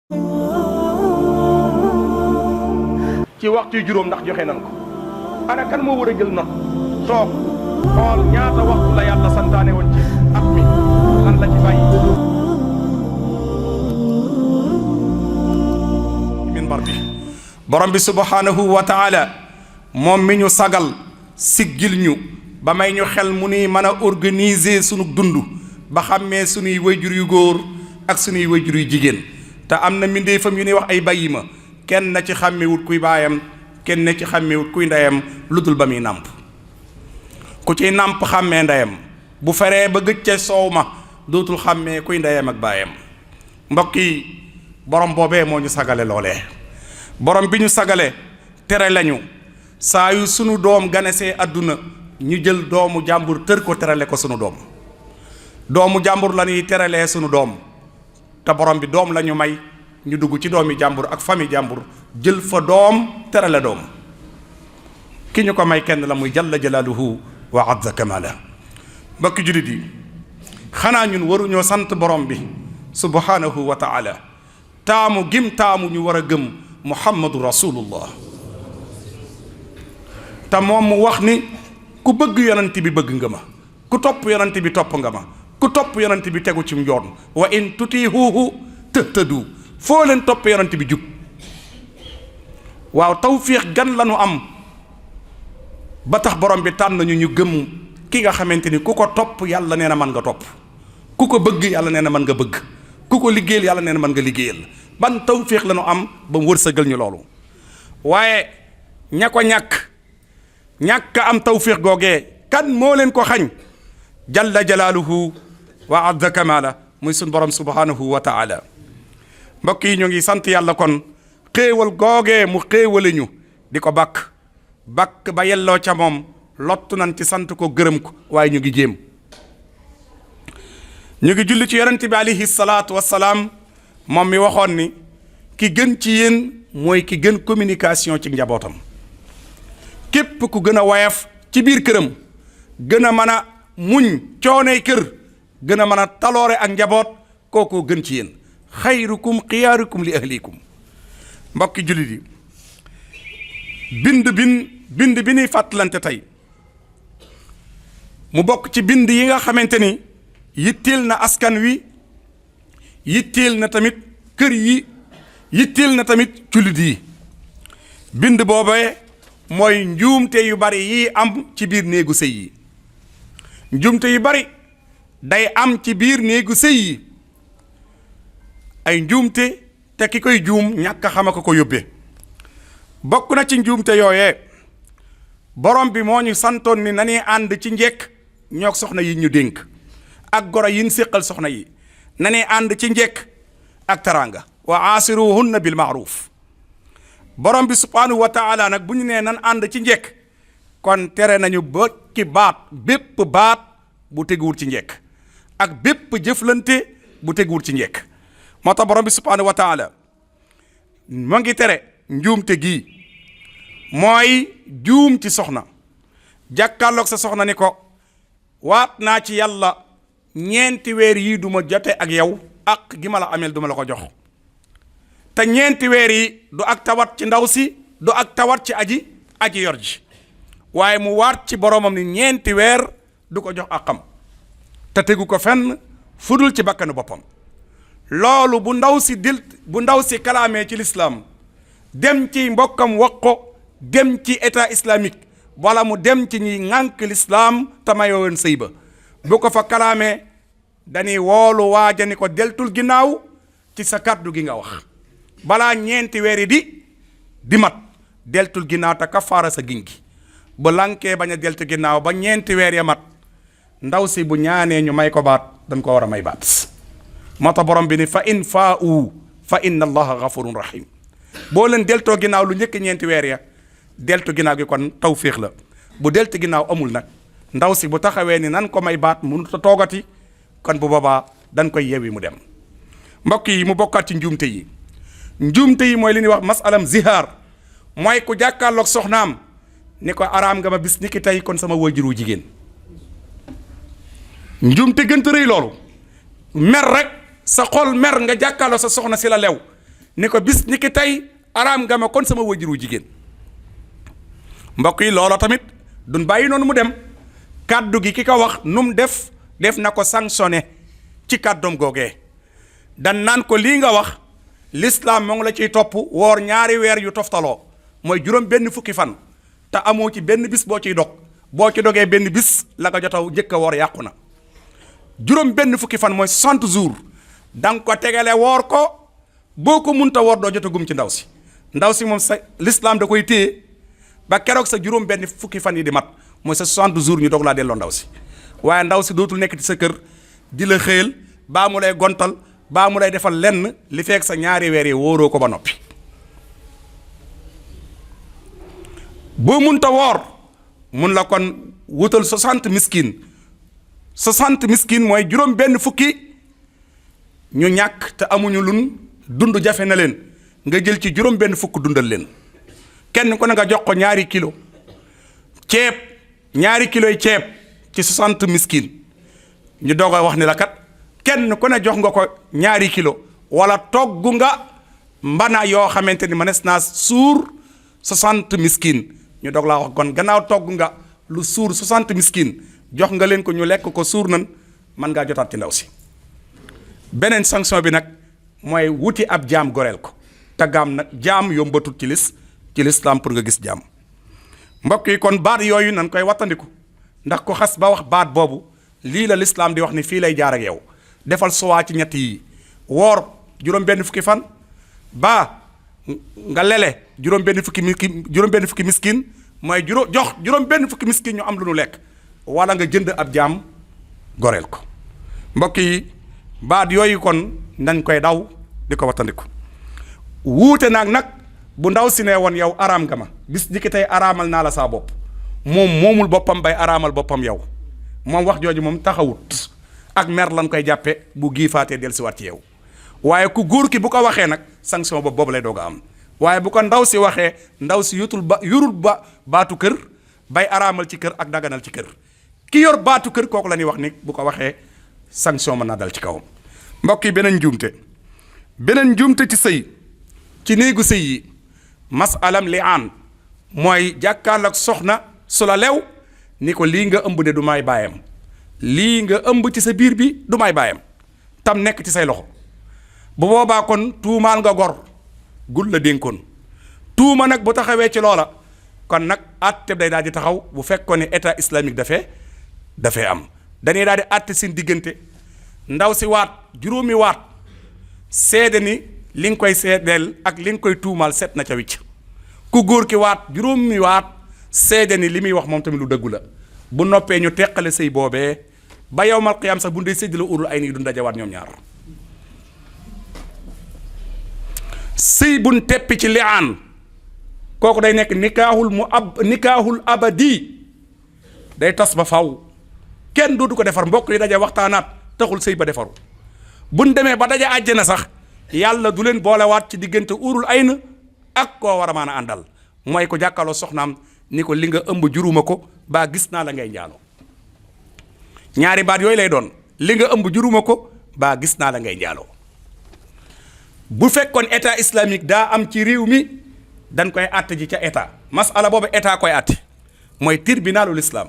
ci waxtu juróom ndax joxe nan ko ana kan moo war a jël not toog xool ñaata waxtu la yàlla santaane woon ci at mi lan la ci bàyyi minbar bi borom bi subhanahu wa taala moom mi ñu sagal siggil ñu ba may ñu xel mu ni mën a organiser sunu dund ba xàmmee sunuy wayjur yu góor ak sunuy wayjur yu jigéen te am na mbindeefam yu ñuy wax ay bàyyi ma kenn na ci xàmmewut kuy baayam kenn na ci xàmmewut kuy ndeyam lu dul ba muy nàmp ku ciy nàmp xàmmee ndeyam bu feree ba gëj ca soow ma dootul xàmmee kuy ndeyam ak baayam mbokk yi borom boobee moo ñu sagale loolee borom bi ñu sagale tere lañu saa yu sunu doom ganesee àdduna ñu jël doomu jàmbur tër ko terale ko sunu doom doomu jàmbur la ñuy teralee sunu doom te borom bi doom la ñu may ñu dugg ci doomi jàmbur ak famille jàmbur jël fa doom terale doom ki ñu ko may kenn la muy jalla jalaaluhu wa azza kamala mbokki jullit yi xanaa ñun waruñoo sant borom bi subhanahu wa taala taamu gim taamu ñu war a gëm muhammadu rasulullah te moom mu wax ni ku bëgg yonent bi bëgg nga ma ku topp yonent bi topp nga ma ku topp yonent bi tegu ci yoon wa in tutihuhu tëhtëdu foo leen topp yonent bi jub waaw tawfiix gan la nu am ba tax borom bi tànn ñu gëm ki nga xamante ni ku ko topp yàlla nee na mën nga topp ku ko bëgg yàlla nee na mën nga bëgg ku ko liggéeyal yàlla nee na mën nga liggéeyal ban tawfiix la nu am ba mu wërsëgal ñu loolu waaye ña ko ñàkk am tawfiix googee kan moo leen ko xañ jalla jalaaluhu wa azza kamala muy sun borom subhanahu wa taala mbokk yi ñu ngi sant yàlla kon xéewal googee mu xéewale ñu di ko bàkk ba yelloo ca moom lottu nan ci sant ko gërëm ko waaye ñu ngi jéem ñu ngi julli ci yonent bi alayhi salaatu wassalaam moom mi waxoon ni ki gën ci yéen mooy ki gën communication ci njabootam képp ku gën a wayaf ci biir këram gën a mën a muñ cooney kër gën a mën a taloore ak njaboot kookoo gën ci yéen xayrukum xiyaarukum li ahlikum mbokki jullit yi bind bi ñuy fàttalante tey mu bokk ci bind yi nga xamante ni yitteel na askan wi yitteel na tamit kër yi yitteel na tamit jullit yi bind boobee mooy njuumte yu bari yi am ci biir néegu sëy yi njuumte yu bari day am ci biir néegu sëy yi ay njuumte te ki koy juum ñàkk a xam ko yóbbee bokk na ci njuumte yooyee borom bi moo ñu santoon ni nañuy ànd ci njekk ñoog soxna yi ñu dénk ak goro yin séqal soxna yi nañuy ànd ci njekk ak taranga wa aasiruhunna bil maaruf borom bi subhanahu wa taala nag bu ñu nee nan ànd ci njekk kon tere nañu ba ki bépp baat bu teguwul ci njekk ak bépp jëflante bu teguwul ci njekk moo tax borom bi subhanahu wa taala moo ngi tere njuumte gii mooy juum ci soxna jàkkaarloog sa soxna ni ko waat naa ci yàlla ñeenti weer yii duma jote ak yow ak gi ma la ameel duma la ko jox te ñeenti weer yi du ak tawat ci ndaw si du ak tawat ci aji yor ji waaye mu waat ci boromam ni ñeenti weer du ko jox akam te tegu ko fenn fudul ci bakkanu boppam loolu bu ndaw si kalaamee ci lislaam dem ci mbokkam wax ko dem ci état islamique wala mu dem ci ñi ŋànk lislaam te mayoon sëy ba bu ko fa kalaamee dañuy woolu waaja ni ko deltul ginnaaw ci sa kàddu gi nga wax balaa ñeenti weer yi di mat deltul ginnaaw te kafaara sa giñ gi bu lankee bañ a deltu ginnaaw ba ñeenti weer ya mat ndaw si bu ñaanee ñu may ko baat dañ ko war a may baat moo tax borom bi ni fa in faa'u fa inna allaha ghafurun rahim boo leen deltoo ginnaaw lu njëkk ñeenti weer ya deltu ginnaaw gi kon tawfiix la bu deltu ginnaaw amul nag ndaw si bu taxawee ni nan ko may baat mënut a toogati kon bu boobaa dañ koy yewi mu dem mbokk yi mu bokkaat ci njuumte yi mooy li ñuy wax masalam zihaar mooy ku jàkkaarloog soxnaam ni ko araam nga ma bis ni ki tey kon sama waajuru jigéen njuumte gënta rëy loolu mer rek sa xol mer nga jàkkaarloog sa soxna si la lew ni ko bis ni ki tey araam nga ma kon sama wajuru jigéen. mbokk yi loola tamit duñ bàyyi noonu mu dem kàddu gi ki ko wax nu mu def na ko sanctionné ci kàddoom googee dan naan ko lii nga wax l'islam moo ngi la ciy topp woor 2 weer yu toftaloo mooy juróom benn fukki fan te amoo ci benn bis boo ciy dog boo ci dogee benn bis la nga jotaw njëkk a woor yàqu na juróom benn fukki fan mooy 60 jours da nga ko tegale woor ko boo ko munta woor doo jotagum ci ndaw si moom sa l'islam da koy téye ba keroog sa juróom benn fukki fan yi di mat mooy sa 60 jours ñu dog laa delloo ndaw si waaye ndaw si dootul nekk ci sa kër di la xëyal baa mu lay gontal baa mu lay defal lenn li fekk sa 2 weer yi wóoroo ko ba noppi. boo munta woor mun la kon wutal 60 miskin mooy juróom benn fukki ñu ñàkk te amuñu lun dund jafe na leen nga jël ci juróom benn fukk dundal leen kenn ku ne nga jox ko 2 kilo ceeb 2 kilos yi ceeb ci 60 miskin ñu doog a wax ni la kat kenn ku ne jox nga ko 2 kilo wala togg nga mbana yoo xamante ni mënees naa suur 60 miskin ñu doog laa wax kon gannaaw togg nga lu suur 60 miskin jox nga leen ko ñu lekk ko suur nan mën ngaa jotaat ci ndaw si. beneen sanction bi nag mooy wuti ab jaam goreel ko te jaam yombatul ci l'islam pour nga gis jaam. mbokk yi kon baat yooyu nan koy wattandiku ndax ko xas ba wax baat boobu lii la l'islam di wax ni fii lay jaar ak yow defal suwaa ci ñett yi woor juróom benn fukki fan ba nga lele juróom benn fukki miskin mooy jox juróom benn fukki miskin ñu am lu nu lekk wala nga jënd ab jaam goreel ko. mbokk yi baat yooyu kon nañ koy daw di ko wattandiku wuute nag bu ndaw si ne woon yow araam nga ma bis di ki tey araamal naa la saa bopp moom moomul boppam bay araamal boppam yow moom wax jooju moom taxawut ak mer lan koy jàppe bu giifaatee dellusiwaat ci yow waaye ku góor ki bu ko waxee nag sanction boobu lay doog a am waaye bu ko ndaw si waxee ndaw si yurul baatu kër bay araamal ci kër ak daganal ci kër ki yor baatu kër kooku la ñuy wax ni bu ko waxee sanction mën naa dal ci kawam. mbokk yi beneen njuumte ci sëy ci néegu sëy yi masalam li'aan mooy jàkkaarloog soxna su la lew ni ko lii nga ëmb de du may baayam lii nga ëmb ci sa biir bi du may baayam tam nekk ci say loxo bu boobaa kon tuumaal nga gor gul la dénkoon tuuma nag bu taxawee ci loola kon nag àtte day daal di taxaw bu fekkoon ne état islamique dafee am dañuy daal di àtte seen diggante ndaw si waat juróomi waat seede ni li nga koy seedeel ak li nga koy tuumaal set na ca wicc ku góor ki waat juróomi waat seede ni li muy wax moom tamit lu dëggu la bu noppee ñu teqale sëy boobee ba yawmal qiyaam sax bu ndey sédd la urul ay nii du dajawaat ñoom ñaar. sëy buñ teppi ci li'aan kooku day nekk nikaahul abadi day tas ba faw kenn dootu ko defar mbokk yi daje waxtaanaat taxul sëy ba defaru buñ demee ba daje àjjana sax yàlla du leen boolewaat ci diggante urul ayn ak koo war a mën a àndal mooy ko jàkkaloo soxnaam ni ko li nga ëmb juruma ko baa gis naa la ngay njaaloo ñaari baat yooyu lay doon li nga ëmb juruma ko baa gis naa la ngay njaaloo bu fekkoon état islamique daa am ci réew mi dañ koy àtte ji ca état masala boobu état koy àtte mooy tribunalul islam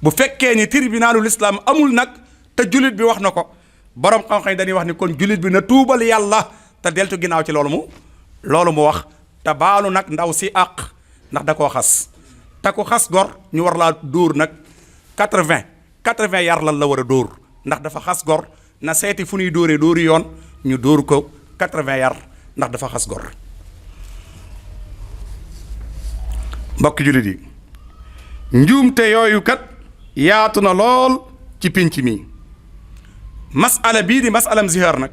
bu fekkee ni tribunalul islam amul nag te jullit bi wax na ko borom xam-xam dañuy wax ni kon jullit bi na tuubal yàlla te deltu ginnaaw ci loolu mu wax te baalu nag ndaw si àq ndax da koo xas te ku xas gor ñu war laa dóor nag 80 yar lan la war a dóor ndax dafa xas gor na seeti fu ñuy dóori yoon ñu dóor ko 80 yar ndax dafa xas gor. mbokk jullit yi njuumte yooyu kat yaatu na lool ci pinc mi masala bii di masalam zihaar nag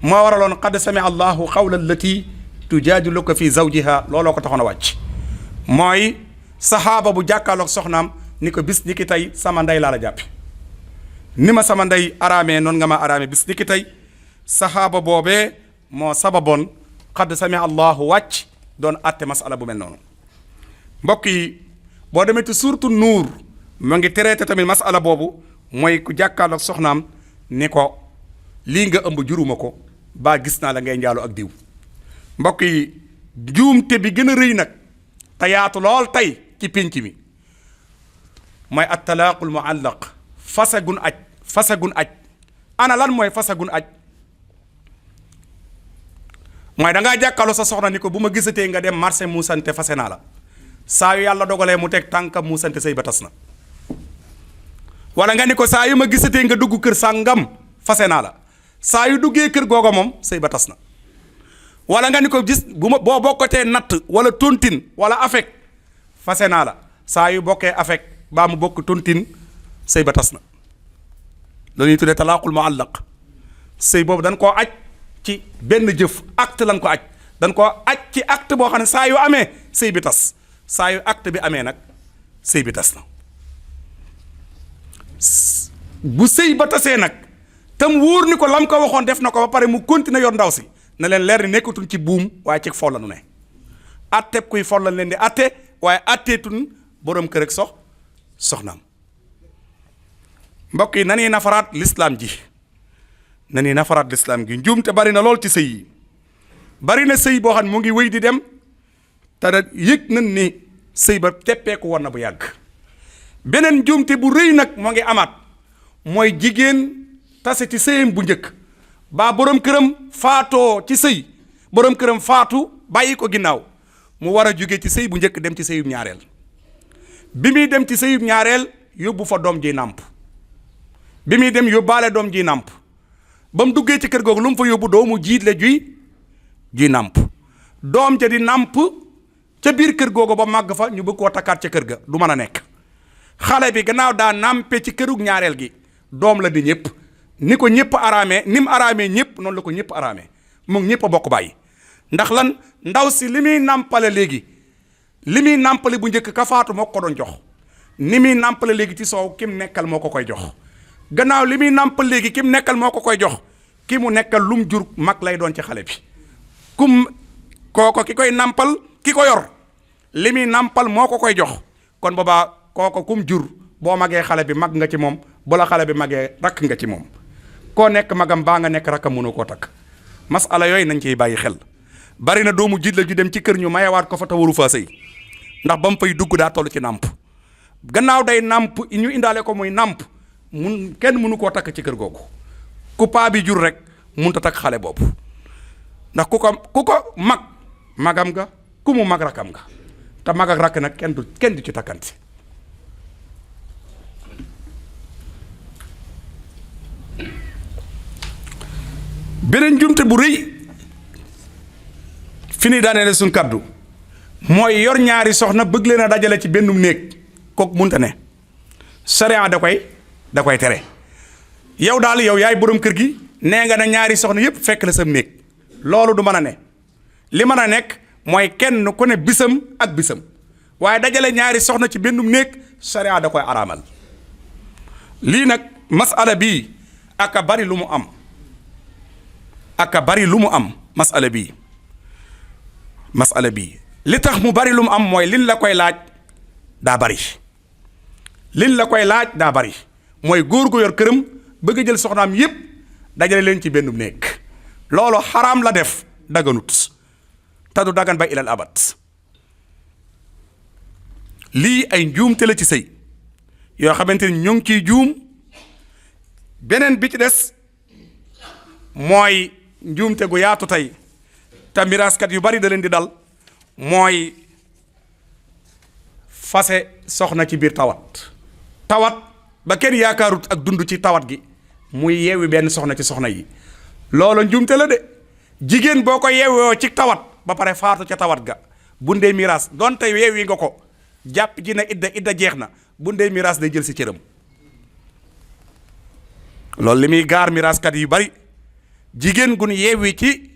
moo waraloon qad samia allahu qawla allati tujaadiluka fi zawjiha looloo ko taxoon a wàcc mooy saxaaba bu jàkkaarloog soxnaam ni ko bis ni ki tey sama ndey laa la jàppe ni ma sama ndey araamee noonu nga ma araamee bis ni ki tey saxaaba boobee moo sababoon qad samia allahu wàcc doon atte masala bu mel noonu. mbokk yi boo demee ci suuratu nuur mu ngi traité tamit masala boobu mooy ku jàkkaarloog soxnaam ni ko lii nga ëmb juruma ko baa gis naa la ngay njaaloo ak diw mbokk yi juumte bi gën a rëy nag te yaatu lool tey ci pénc mi mooy at talaaqul muallaq fasagun aj ana lan mooy fasagun aj mooy da ngaa jàkkaarloo sa soxna ni ko bu ma gisatee nga dem marché muusante fase naa la saa yu yàlla dogalee mu teg tànkam muusante sëy ba tas na wala nga ni ko saa yu ma gisatee nga dugg kër sàngam fase naa la saa yu duggee kër googa moom sëy ba tas na wala nga ni ko gis bu ma boo bokkatee natt wala tontine wala affect fase naa la saa yu bokkee affect baa mu bokk tontine sëy ba tas na loolu ñuy tuddee talaaqul muallaq sëy boobu dañ koo aj ci benn jëf acte lañ ko aj dañ koo aj ci acte boo xam ne saa yu amee sëy bi tas saa yu acte bi amee nag sëy bi tas na bu sëy ba tasee nag tam wóor ni ko lam ko waxoon def na ko ba pare mu continuer yor ndaw si na leen leer ni nekkatuñ ci buum waaye ci fol la nu ne atteb kuy fol lañ leen di atte waaye atteetun borom kër ak soxnaam mbokk yi nanuy nafaraat lislaam ji nanuy nafaraat lislaam gi njuum te bari na lool ci sëy yi bari na sëy boo xam ne mu ngi wéy di dem te da yëg nañ ni sëy ba teppeeku woon na bu yàgg beneen njuumte bu rëy nag moo ngi amaat mooy jigéen tase ci sëyam bu njëkk baa borom këram faatoo ci sëy borom këram faatu bàyyi ko ginnaaw mu war a jóge ci sëy bu njëkk dem ci sëyub ñaareel bi muy dem ci sëyub ñaareel yóbbu fa doom ji nàmp bi muy dem yóbbaale doom ji nàmp ba mu duggee ci kër googu lu mu fa yóbbu doomu jiitle juy nàmp doom ja di nàmp ca biir kër googu ba màgg fa ñu bëgg koo takkaat ca kër ga du mën a nekk xale bi gannaaw daa nàmpe ci kërug ñaareel gi doom la di ñëpp ni ko ñëpp araamee ni mu araamee ñëpp noonu la ko ñëpp araamee moom ñëpp a bokk bàyyi ndax lan ndaw si li muy nàmpale léegi li muy nàmpale bu njëkk ka faatu moo ko doon jox ni muy nàmpale léegi ci soow kim nekkal moo ko koy jox gannaaw li muy nàmpal léegi kim nekkal moo ko koy jox ki mu nekkal lum jur mag lay doon ci xale bi kum kooko ki koy nàmpal ki ko yor li muy nàmpal moo ko koy jox kon boobaa kooko kum jur boo magee xale bi mag nga ci moom bu la xale bi magee rakk nga ci moom koo nekk magam baa nga nekk rakkam mënu koo takk masala yooyu nañ ciy bàyyi xel bari na doomu jiit la ju dem ci kër ñu mayewaat ko fa te waru faa sëy ndax ba mu fay dugg daa toll ci nàmp gannaaw day nàmp ñu indaale ko muy nàmp mun kenn mënu koo takk ci kër googu ku paa bi jur rek mënut a takk xale boobu ndax ku ko mag magam nga ku mu mag rakkam nga te mag ak rakk nag kenn du ci takkanti beneen njumte bu rëy fi ni daaneele suñ kaddu mooy yor ñaari soxna bëgg leen a dajale ci bennum néeg kooku munta ne sariya da koy tere yow daal yow yaay borom kër gi nee nga ne ñaari soxna yépp fekk la sam néeg loolu du mën a ne li mën a nekk mooy kenn ku ne bisam ak bisam waaye dajale ñaari soxna ci bennum néeg sariya da koy araamal lii nag masala bii aka bari lu mu am masala bii li tax mu bari lu mu am mooy liñ la koy laaj daa bari mooy góor gu yor këram bëgg a jël soxnaam yépp dajale leen ci benn néeg loolu xaraam la def daganut te du dagan ba ilal abad lii ay njuumte la ci sëy yoo xamante ni ñu ngi ciy juum beneen bi ci des mooy njuumte gu yaatu tey te miraaskat yu bari da leen di dal mooy fase soxna ci biir tawat ba kenn yaakaarut ak dund ci tawat gi muy yeewi benn soxna ci soxna yi loolu njuumte la de jigéen boo ko yeewoo ci tawat ba pare faatu ca tawat ga bu ndee miraas donte yeewi nga ko jàpp ji na idda jeex na bu ndee miraas day jël si cëram loolu li muy gaar miraaskat yu bari jigéen gun yeewi ci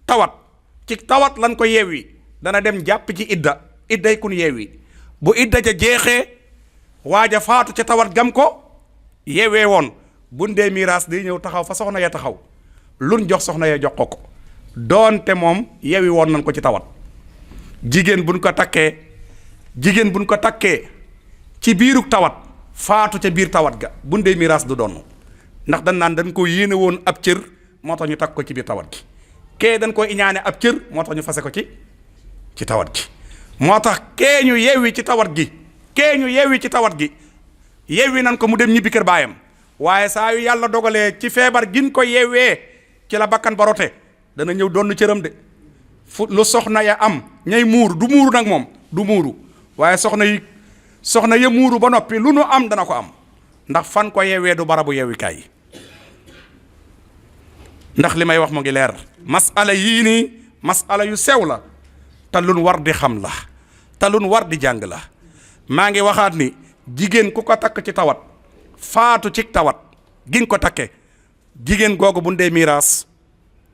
tawat lan ko yeewi dana dem jàpp ci idday kun yeewi bu idda ja jeexee waaja faatu ca tawat gam ko yeewee woon bu ndee miraas day ñëw taxaw fa soxna ya taxaw lun jox soxna ya jox ko doonte moom yeewi woon nañ ko ci tawat jigéen buñ ko takkee ci biiruk tawat faatu ca biir tawat ga bu ndee miraas du doon ndax dañ naan dañ ko yéene woon ab cër moo tax ñu takk ko ci biir tawat gi kee dañ ko iñaane ab cër moo tax ñu fase ko ci tawat gi moo tax kee ñu yewwi ci tawat gi yewwi nan ko mu dem ñibbi kër baayam waaye saa yu yàlla dogalee ci feebar gin ko yewwee ci la bakkan ba rote dana ñëw donn cëram de fu lu soxna ya am ñay muuru du muuru nag moom du muuru waaye soxna ya muuru ba noppi lu nu am dana ko am ndax fan ko yewwee du barabu yewwikaay yi ndax li may wax mu ngi leer masala yii nii masala yu sew la te lun war di xam la te lun war di jàng la maa ngi waxaat ni jigéen ku ko takk ci tawat faatu ci tawat gin ko takke jigéen googu bu ndee miraas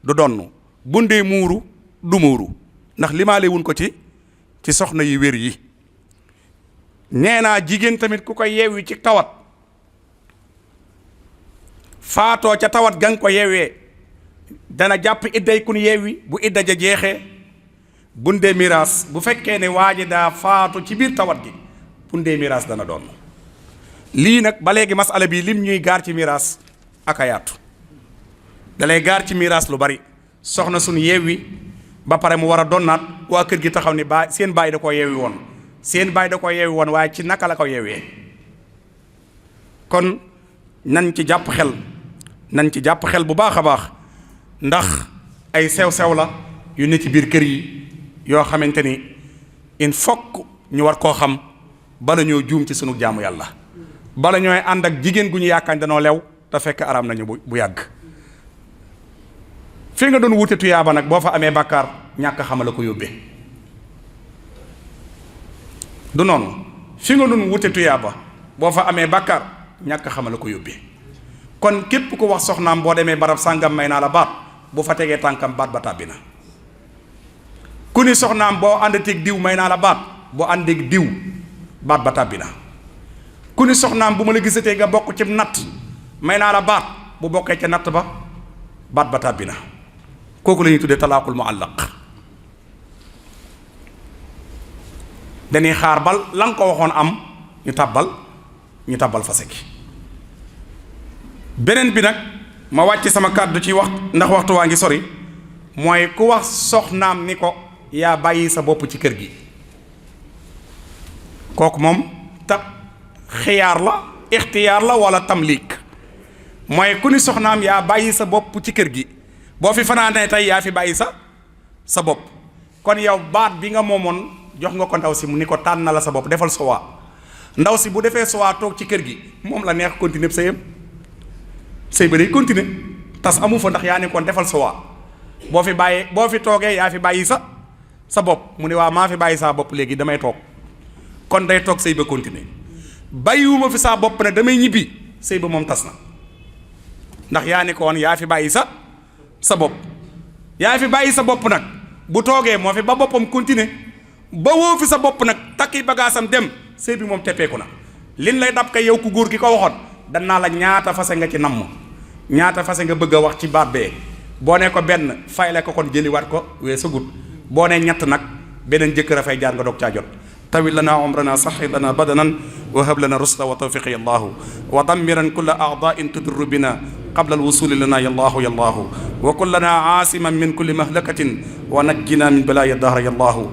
du donn bu ndee muuru du muuru ndax limaale wuñ ko ci soxna yi wér yi nee naa jigéen tamit ku ko yeewi ci tawat faatoo ca tawat gan ko yeewee dana jàpp idday kun yeewi bu idda ja jeexee bu ndee miraas bu fekkee ne waa ji daa faatu ci biir tawat gi bu ndee miraas dana doon lii nag ba léegi masala bi lim ñuy gaar ci miraas ak a yaatu dalay gaar ci miraas lu bari soxna suñu yeewi ba pare mu war a donnaat waa kër gi taxaw ni seen baay da koo yeewi woon waaye ci naka la ko yeewee kon nañ ci jàpp xel bu baax a baax ndax ay sew-sew la yu ne ci biir kër yi yoo xamante ni il faut ñu war koo xam bala ñoo juum ci sunu jaamu yàlla bala ñooy ànd ak jigéen gu ñu yaakaar danoo lew te fekk araam nañu bu yàgg fi nga doon wute tuyaaba nag boo fa amee bàkkaar ñàkk xama la ko yóbbee du noonu fi nga doon wute tuyaaba boo fa amee bàkkaar ñàkk xama la ko yóbbee kon képp ku wax soxnaam boo demee barab sàngam may naa la baat bu fa tegee tànkam baat ba tàbbi na ku ni soxnaam boo àndateeg diw may naa la baat boo àndeeg diw baat ba tàbbi na ku ni soxnaam bu ma la gisatee nga bokk ci natt may naa la baat bu bokkee ca natt ba baat ba tàbbi na kooku la ñuy tuddee talaaqul muallaq dañuy xaar bal la nga ko waxoon am ñu tàbbal fase gi beneen bi nag ma wàcc sama kàddu ci wax ndax waxtu waa ngi sori mooy ku wax soxnaam ni ko yaa bàyyi sa bopp ci kër gi kooku moom xiyaar la ixtiyaar la wala tamlik mooy ku ni soxnaam yaa bàyyi sa bopp ci kër gi boo fi fanaanee tey yaa fi bàyyi sa bopp kon yow baat bi nga moomoon jox nga ko ndaw si mu ni ko tànn na la sa bopp defal suwaa ndaw si bu defee suwaa toog ci kër gi moom la neex continuer sëy ba day continuer tas amu fa ndax yaa ne kon defal suwaa boo fi toogee yaa fi bàyyi sa bopp mu ne waa maa fi bàyyi saa bopp léegi damay toog kon day toog sëy ba continuer bàyyiwuma fi saa bopp ne damay ñibbi sëy ba moom tas na ndax yaa ne ko woon yaa fi bàyyi sa bopp yaa fi bàyyi sa bopp nag bu toogee moo fi ba boppam continuer ba woo fi sa bopp nag takki bagaasam dem sëy bi moom teppeeku na lin lay dab kay yow ku góor gi ko waxoon danaa la ñaata fase nga ci namm ñaata fase nga bëgg a wax ci baat bee boo ne ko benn fayle ko kon jëliwaat ko wee sa gut boo ne ñett nag beneen jëkkër a fay jaar nga doog caa jot tawil lana umrana saxi lana badanan wa hab lana rusda wa tawfiqi yallahu wa dammiran kulla a'da'in tudurru bina qabla alwusuli lana yallahu yallahu wa kullana aasiman min kulli mahlakatin wa najjina min balaya dahra yallahu